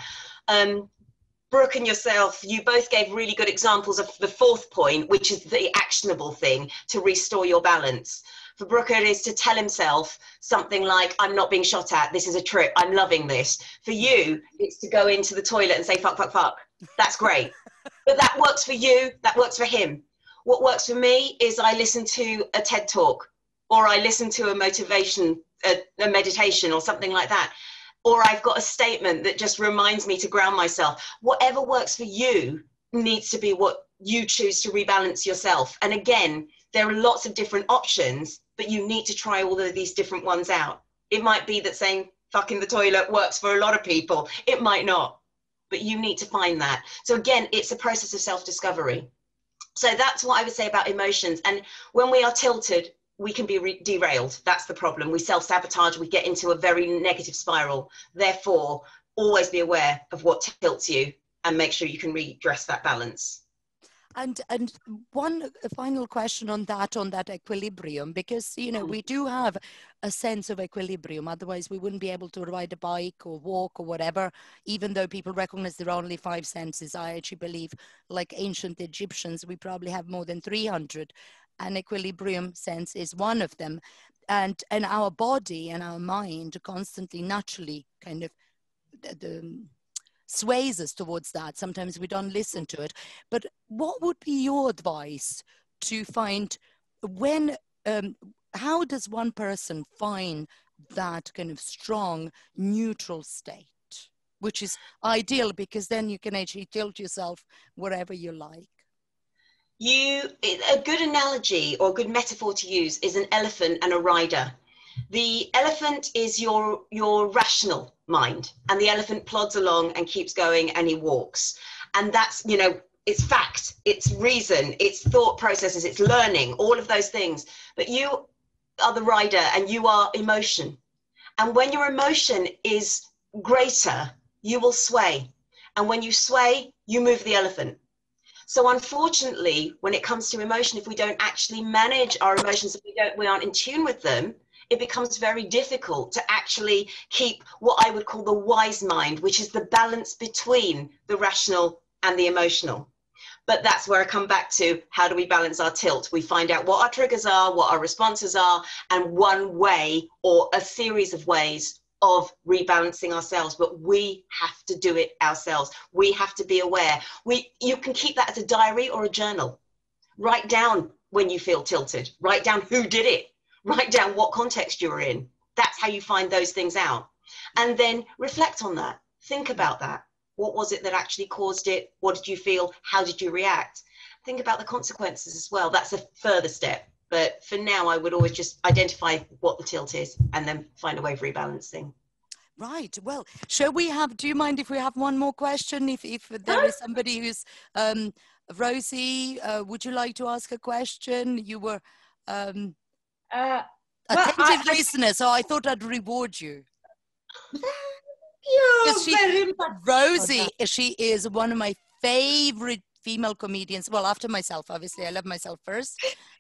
Brooke and yourself, you both gave really good examples of the fourth point, which is the actionable thing to restore your balance. For Brooke, it is to tell himself something like, I'm not being shot at, this is a trip, I'm loving this. For you, it's to go into the toilet and say, fuck, fuck, fuck. That's great. But that works for you, that works for him. What works for me is I listen to a TED talk, or I listen to a meditation or something like that. Or I've got a statement that just reminds me to ground myself. Whatever works for you needs to be what you choose to rebalance yourself. And again, there are lots of different options, but you need to try all of these different ones out. It might be that saying fuck in the toilet works for a lot of people. It might not, but you need to find that. So again, it's a process of self-discovery. So that's what I would say about emotions. And when we are tilted, we can be derailed. That's the problem. We self-sabotage, we get into a very negative spiral. Therefore, always be aware of what tilts you and make sure you can redress that balance. And one final question on that equilibrium, because, you know, we do have a sense of equilibrium. Otherwise, we wouldn't be able to ride a bike or walk or whatever, even though people recognize there are only 5 senses. I actually believe, like ancient Egyptians, we probably have more than 300. An equilibrium sense is one of them. And our body and our mind constantly, naturally, kind of sways us towards that. Sometimes we don't listen to it. But what would be your advice to find when, how does one person find that kind of strong, neutral state, which is ideal, because then you can actually tilt yourself wherever you like? A good analogy or a good metaphor to use is an elephant and a rider. The elephant is your rational mind, and the elephant plods along and keeps going and he walks. And that's, you know, it's fact, it's reason, it's thought processes, it's learning, all of those things. But you are the rider and you are emotion. And when your emotion is greater, you will sway. And when you sway, you move the elephant. So unfortunately, when it comes to emotion, if we don't actually manage our emotions, if we aren't in tune with them, it becomes very difficult to actually keep what I would call the wise mind, which is the balance between the rational and the emotional. But that's where I come back to, how do we balance our tilt? We find out what our triggers are, what our responses are, and one way or a series of ways of rebalancing ourselves, but we have to do it ourselves. We have to be aware. You can keep that as a diary or a journal. Write down when you feel tilted. Write down who did it. Write down what context you're in. That's how you find those things out. And then reflect on that. Think about that. What was it that actually caused it? What did you feel? How did you react? Think about the consequences as well. That's a further step. But for now, I would always just identify what the tilt is and then find a way of rebalancing. Right. Well, shall we have, do you mind if we have one more question? If there is somebody who's, Rosie, would you like to ask a question? You were attentive listener, so I thought I'd reward you. Thank you very much. Rosie, she is one of my favorite female comedians. Well, after myself, obviously, I love myself first.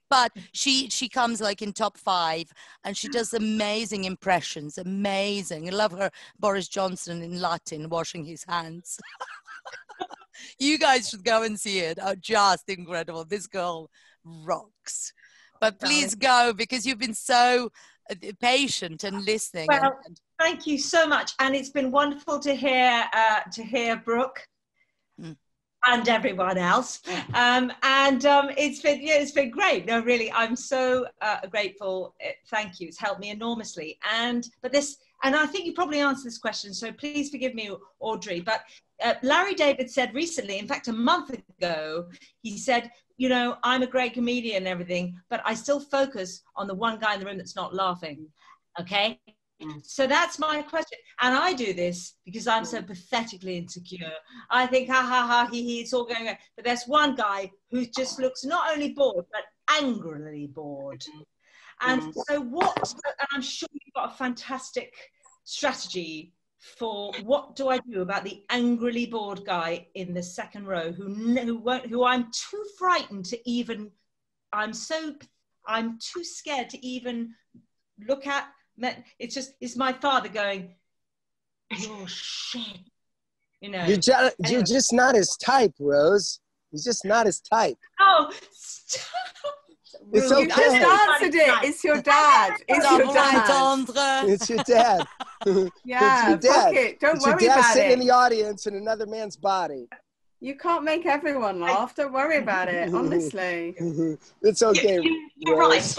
But she comes like in top 5, and she does amazing impressions, amazing. I love her Boris Johnson in Latin, washing his hands. You guys should go and see it. Oh, just incredible. This girl rocks. But please go, because you've been so patient and listening. Well, thank you so much. And it's been wonderful to hear Brooke. And everyone else, it's been great. No, really, I'm so grateful. Thank you. It's helped me enormously. And I think you probably answered this question, so please forgive me, Audrey. But Larry David said recently, in fact, a month ago, he said, you know, I'm a great comedian and everything, but I still focus on the one guy in the room that's not laughing. Okay. So that's my question. And I do this because I'm so pathetically insecure. I think, ha, ha, ha, he, it's all going on. But there's one guy who just looks not only bored, but angrily bored. And so and I'm sure you've got a fantastic strategy for what do I do about the angrily bored guy in the second row who I'm too frightened to even, I'm too scared to even look at. It's my father going, you're shit, you know. You're just not his type, Rose. You're just not his type. Oh, stop. It's okay. You just answered it. It's your dad. It's your dad. It's your dad. Yeah, it's your dad. Fuck it. Don't it's worry your dad about sitting it. in the audience in another man's body. You can't make everyone laugh. Don't worry about it, honestly. It's okay. You're right.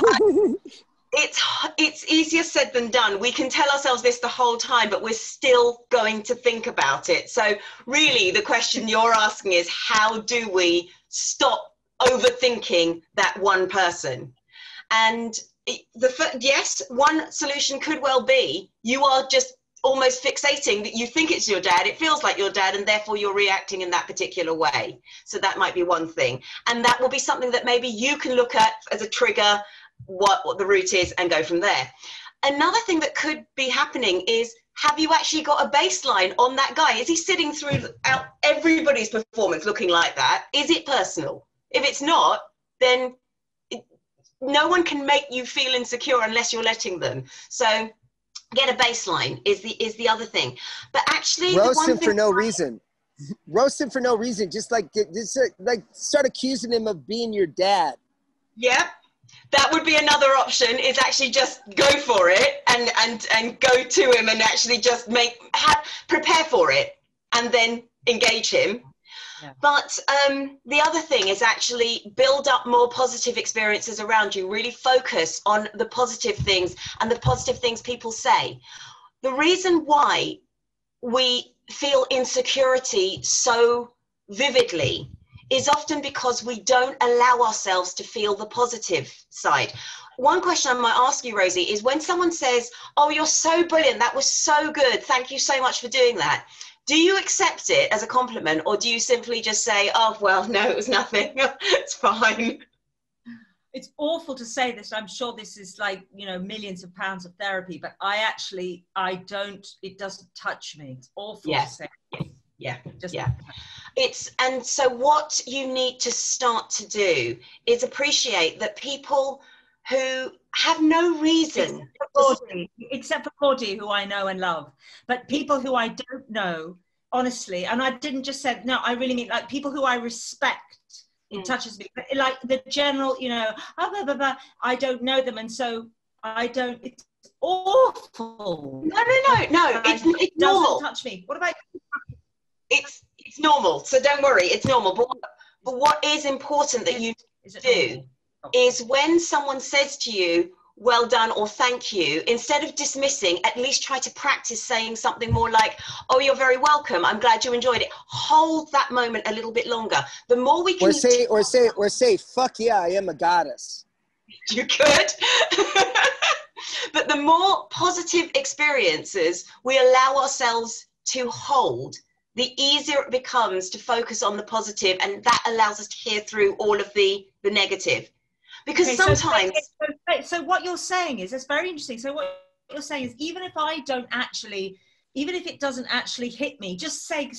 It's easier said than done. We can tell ourselves this the whole time, but we're still going to think about it. So really the question you're asking is, how do we stop overthinking that one person? And yes, one solution could well be you are just almost fixating that you think it's your dad, it feels like your dad, and therefore you're reacting in that particular way. So that might be one thing. And that will be something that maybe you can look at as a trigger, what the route is, and go from there. Another thing that could be happening is, have you actually got a baseline on that guy? Is he sitting throughout everybody's performance looking like that? Is it personal? If it's not, then no one can make you feel insecure unless you're letting them. So get a baseline is the other thing. But actually, roast him for no reason. Roast him for no reason. Just like start accusing him of being your dad. Yeah, that would be another option. Is actually just go for it and go to him and actually just prepare for it and then engage him. Yeah. But the other thing is actually build up more positive experiences around you. Really focus on the positive things and the positive things people say. The reason why we feel insecurity so vividly is often because we don't allow ourselves to feel the positive side. One question I might ask you, Rosie, is when someone says, oh, you're so brilliant, that was so good, thank you so much for doing that. Do you accept it as a compliment, or do you simply just say, oh, well, no, it was nothing, it's fine? It's awful to say this. I'm sure this is like, you know, millions of pounds of therapy, but it doesn't touch me. It's awful to say. Yeah. And so what you need to start to do is appreciate that people who have no reason. Except for Cordy, who I know and love. But people who I don't know, honestly, and I didn't just say, no, I really mean like people who I respect, it touches me. But like the general, you know, I don't know them, and so I don't, it's awful. No, it's normal. Doesn't touch me. What about you? It's normal, so don't worry, it's normal. But what is important that you do is when someone says to you, well done or thank you, instead of dismissing, at least try to practice saying something more like, oh, you're very welcome, I'm glad you enjoyed it. Hold that moment a little bit longer. The more we can or say fuck yeah, I am a goddess. You could. But the more positive experiences we allow ourselves to hold, the easier it becomes to focus on the positive, and that allows us to hear through all of the negative. Because sometimes... So what you're saying is, that's very interesting. So what you're saying is, even if it doesn't actually hit me, just say,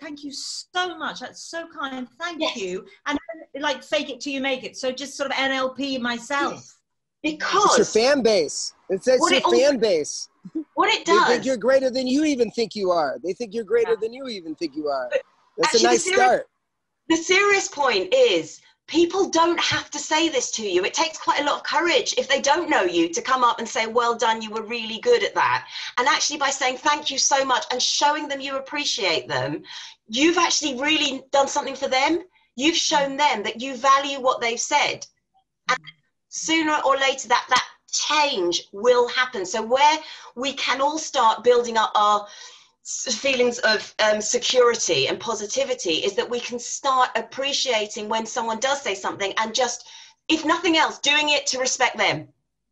thank you so much, that's so kind, thank you. And then, like, fake it till you make it. So just sort of NLP myself. Yes. Because... It's your fan base. It's your fan base. What it does... They think you're greater than you even think you are. They think you're greater than you even think you are. That's actually a nice start. The serious point is... people don't have to say this to you. It takes quite a lot of courage if they don't know you to come up and say, well done, you were really good at that. And actually by saying thank you so much and showing them you appreciate them, you've actually really done something for them. You've shown them that you value what they've said. And sooner or later that change will happen. So where we can all start building up our feelings of security and positivity is that we can start appreciating when someone does say something, and just, if nothing else, doing it to respect them,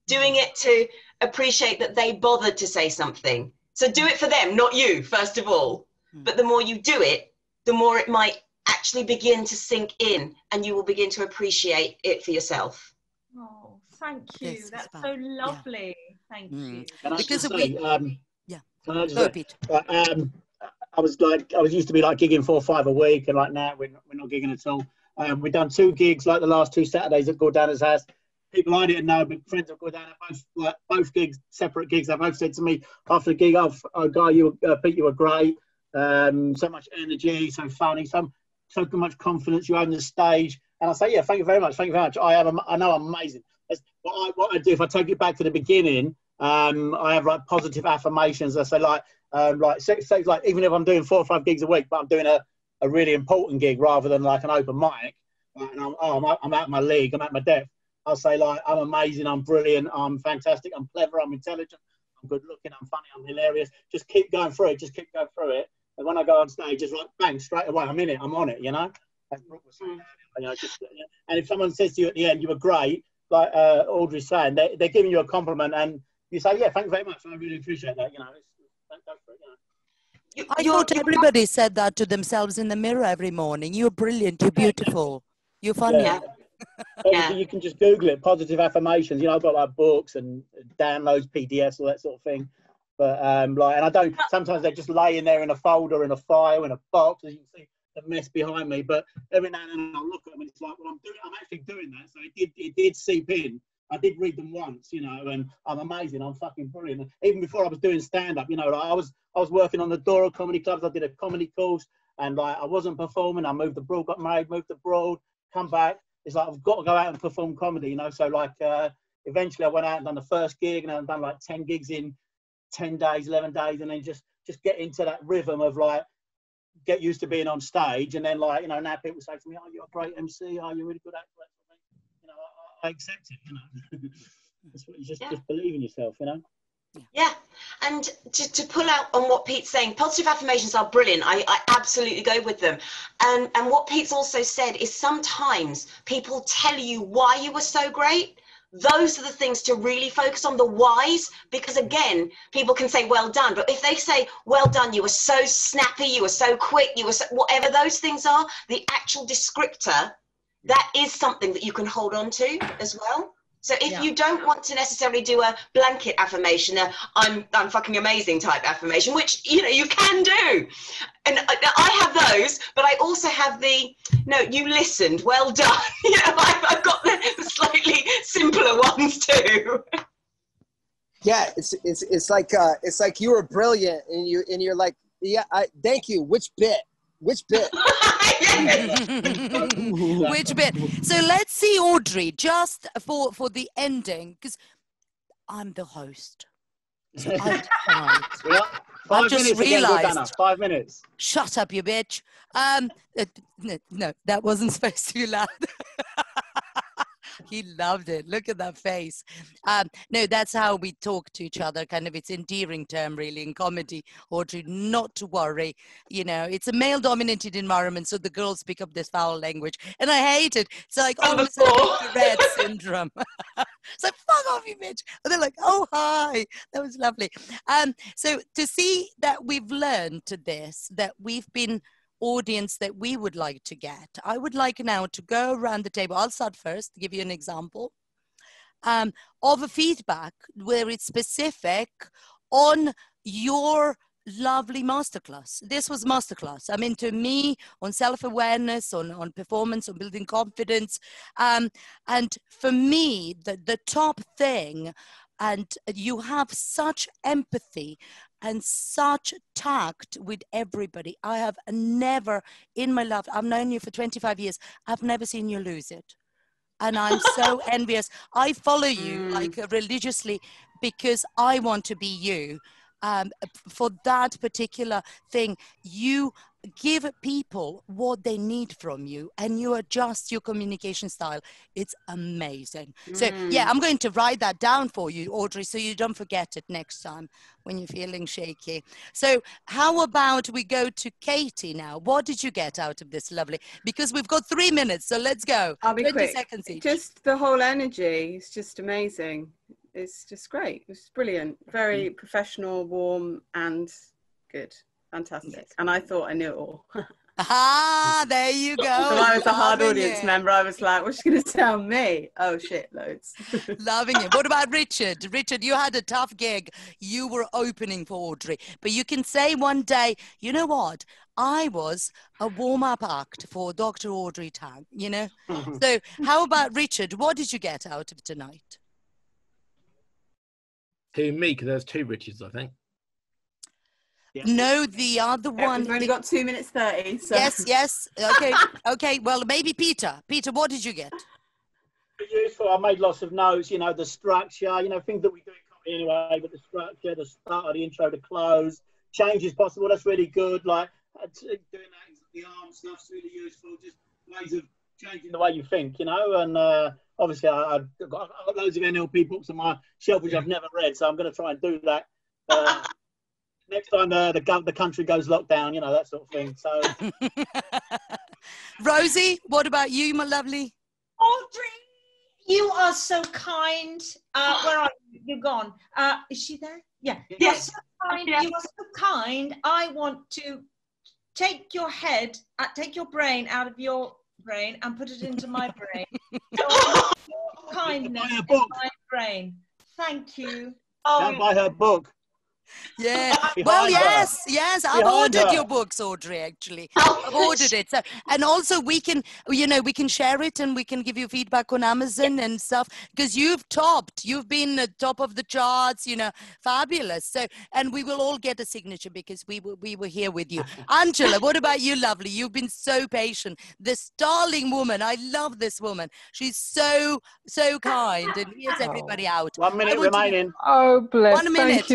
doing it to appreciate that they bothered to say something. So do it for them, not you, first of all. But the more you do it, the more it might actually begin to sink in, and you will begin to appreciate it for yourself. Oh, thank you. Yes, that's so lovely. Yeah. Thank you. Because I was used to be like gigging 4 or 5 a week, and like now we're not gigging at all. We've done 2 gigs like the last 2 Saturdays at Gordana's house. People I didn't know, but friends of Gordana, both gigs, separate gigs. They both said to me after the gig, "Oh, Guy, Pete, you were great. So much energy, so funny, so much confidence. You own the stage." And I say, "Yeah, thank you very much. Thank you very much. I know I'm amazing." That's what I do. If I take it back to the beginning, I have like positive affirmations. I say like even if I'm doing 4 or 5 gigs a week, but I'm doing a really important gig rather than like an open mic, and I'm at my league, I'm at my depth. I'll say like, I'm amazing, I'm brilliant, I'm fantastic, I'm clever, I'm intelligent, I'm good looking, I'm funny, I'm hilarious. Just keep going through it. Just keep going through it. And when I go on stage, just like bang, straight away, I'm in it, I'm on it. You know. As Brooke was saying, you know, and if someone says to you at the end, "You were great," like Audrey's saying, they're giving you a compliment, and you say, "Yeah, thank you very much. I really appreciate that." You know. Go for it, you know. I thought everybody said that to themselves in the mirror every morning. You're brilliant, you're beautiful, you're funny. Yeah. Obviously, you can just Google it, positive affirmations. You know, I've got like books and downloads, PDFs, all that sort of thing. But and I don't, sometimes they just lay in there in a folder, in a file, in a box. As you can see, a mess behind me. But every now and then I'll look at them and it's like, well, I'm actually doing that. So it did seep in. I did read them once, you know, and I'm amazing. I'm fucking brilliant. Even before I was doing stand-up, you know, like I was working on the Dora comedy clubs. I did a comedy course, and like I wasn't performing. I moved abroad, got married, moved abroad, come back. It's like I've got to go out and perform comedy, you know. So like eventually I went out and done the first gig, and I've done like 10 gigs in 10 days, 11 days, and then just get into that rhythm of like get used to being on stage, and then like, you know, now people say to me, "Oh, you're a great MC. Oh, you're a really good actor." You know, I accept it, you know. That's what you just believe in yourself, you know. Yeah, and to pull out on what Pete's saying, positive affirmations are brilliant. I absolutely go with them. And what Pete's also said is sometimes people tell you why you were so great. Those are the things to really focus on, the whys, because again, people can say, well done. But if they say, well done, you were so snappy, you were so quick, you were so, whatever those things are, the actual descriptor, that is something that you can hold on to as well. So if you don't want to necessarily do a blanket affirmation, I'm fucking amazing type affirmation, which, you know, you can do. And I have those, but I also have the, no, you listened, well done. You know, I've got the slightly simpler ones too. Yeah, it's like you were brilliant, and you're like, yeah, thank you. Which bit? Which bit? Which bit? So let's see, Audrey, just for the ending, because I'm the host. So I've just realized. 5 minutes. Shut up, you bitch. No, that wasn't supposed to be loud. He loved it. Look at that face. No, that's how we talk to each other. Kind of, it's endearing term, really, in comedy, Audrey. Not to worry. You know, it's a male-dominated environment, so the girls pick up this foul language, and I hate it. It's like almost like Tourette syndrome. It's like, fuck off, you bitch. And they're like, oh, hi. That was lovely. So to see that we've learned to this, that we've been audience that we would like to get. I would like now to go around the table. I'll start first to give you an example of a feedback where it's specific on your lovely masterclass. This was masterclass. I mean, to me, on self-awareness, on performance, on building confidence. And for me, the top thing, and you have such empathy and such tact with everybody. I have never in my life, I've known you for 25 years, I've never seen you lose it. And I'm so envious. I follow you like religiously because I want to be you. For that particular thing, you give people what they need from you and you adjust your communication style. It's amazing. So yeah, I'm going to write that down for you, Audrey, so you don't forget it next time when you're feeling shaky. So how about we go to Katie now? What did you get out of this lovely? Because we've got 3 minutes, so let's go. I'll be 20 quick. seconds each. Just the whole energy is just amazing. It's just great. It's brilliant. Very professional, warm, and good. Fantastic. Yes. And I thought I knew it all. There you go. So I was a hard audience member. I was like, what's she going to tell me? Oh, shit, loads. Loving it. What about Richard? Richard, you had a tough gig. You were opening for Audrey. But you can say one day, you know what? I was a warm-up act for Dr. Audrey Tang, you know? So how about Richard? What did you get out of tonight? To me, because there's 2 Richards, I think. No, the other one. We've only got 2 minutes 30. So. Yes. Okay, okay. Well, maybe Peter. Peter, what did you get? Useful. I made lots of notes. You know, the structure. You know, things that we do in comedy anyway. But the structure, the start of the intro to close, change is possible. That's really good. Like doing that, the arm stuff's really useful. Just ways of changing the way you think. You know, and obviously I've got loads of NLP books on my shelf which I've never read, so I'm going to try and do that. Next time the country goes lockdown, you know, that sort of thing. So, Rosie, what about you, my lovely? Audrey, you are so kind. Where are you? You're gone. Is she there? Yeah. Yes. You are so kind. I want to take your head, take your brain out of your brain and put it into my brain. Kindness in my brain. Thank you. Don't buy her book. Yeah. Behind Well, her. yes. I've Behind ordered her. your books, Audrey, actually. Oh, I've ordered it. So, and also we can share it and we can give you feedback on Amazon and stuff, because you've been at top of the charts, fabulous. So, and we will all get a signature because we were here with you. Angela, what about you, lovely? You've been so patient. This darling woman, I love this woman. She's so kind, and here's everybody out. 1 minute remaining. Oh, bless. 1 minute.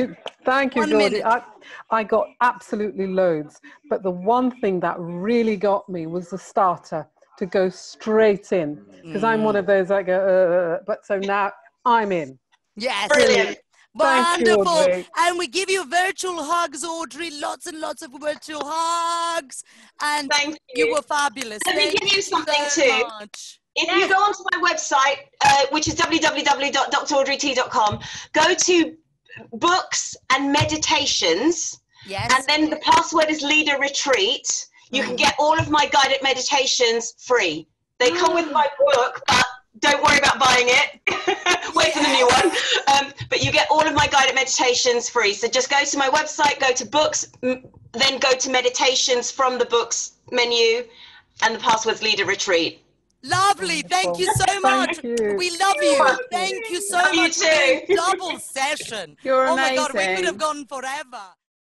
Thank you, 1 Geordie. minute. I got absolutely loads, but the one thing that really got me was the starter, to go straight in, because I'm one of those that go, but so now I'm in. Yes. brilliant. Thank you, Wonderful. Audrey. And we give you virtual hugs, Audrey. Lots and lots of virtual hugs. And Thank you you. were fabulous. Let me Thank give you something so too. much. If you go onto my website, which is www.draudreyt.com, go to books and meditations, Yes. and then the password is Leader Retreat. You can get all of my guided meditations free. They come with my book, but don't worry about buying it. Wait for the new one. But you get all of my guided meditations free. So just go to my website, go to books, then go to meditations from the books menu, and the password's Leader Retreat. Lovely. Thank you so much. Thank you. We love you. Thank you so Love you much for too. this double session. You're Oh my God, we amazing. could have gone forever.